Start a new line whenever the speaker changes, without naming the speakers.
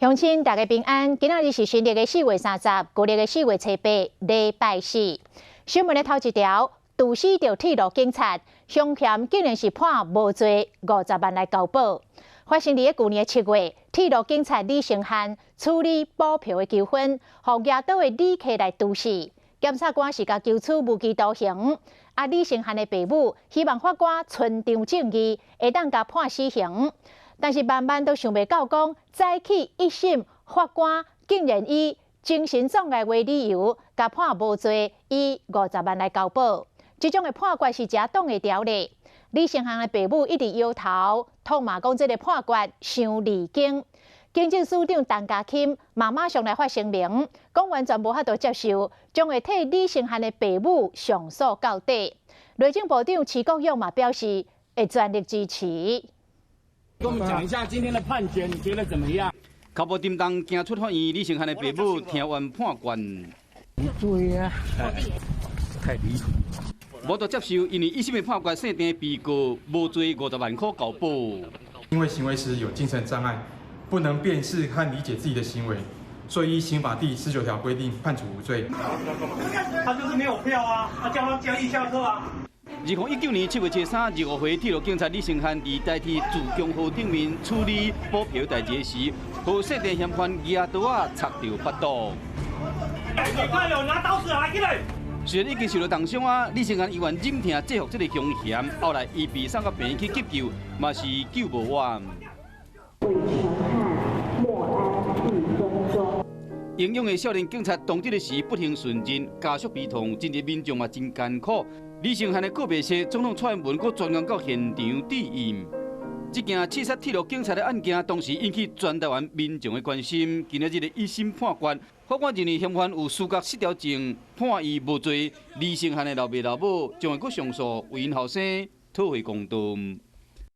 乡亲大家平安，今仔日是新历的4月30，旧历的4月初8，礼拜四。新闻的头一条，杜死着铁路警察，凶嫌竟然是判无罪50万来交保。发生伫去年7月，铁路警察李成汉处理补票的纠纷，互抓到的旅客来毒死。检察官是甲求处无期徒刑。李成汉的爸母希望法官伸张正义，会当甲判死刑。但是万万都想袂到，讲早起一审，法官竟然以精神障碍为理由，甲判无罪，以50万来交保。这种的判决是正当的条例。李成汉的爸母一直摇头，痛骂讲这个判决伤离经。警政署长陈家钦马上来发声明，讲完全无法度接受，将会替李成汉的爸母上诉到底。内政部长徐国勇嘛表示，会全力支持。
跟我们讲一下今天的判决，你觉得怎么样？
靠无叮当，行出法院，李成汉的爸母听完判决，
不对啊，太离谱。
无得接受，因为一审的判决设定被告无罪50万块交保。
因为行为时有精神障碍，不能辨识和理解自己的行为，所以依刑法第19条规定判处无罪。
他就是没有票啊，他叫他交易下课啊。
2019年7月23日，5回铁路警察李成汉伫代替自强号顶面处理补票代志时，和设定嫌犯拿刀插着腹肚。
你快有拿刀子来起来！
虽然已经受到重伤李成汉医院忍痛制服这个凶嫌，后来伊被送到病院去急救，嘛是救无完。为成汉默哀1分钟。英勇的少年警察当值的时不幸殉职，家属悲痛，真日民众嘛真艰苦。 李成汉的告别式，总统蔡英文阁专员到现场致意。这件刺杀铁路警察的案件，当时引起全台湾民众的关心。今日的一审判决，法官认为嫌犯有事实失调症，判伊无罪。李成汉的老爸老母将会阁上诉，为因后生讨回公道。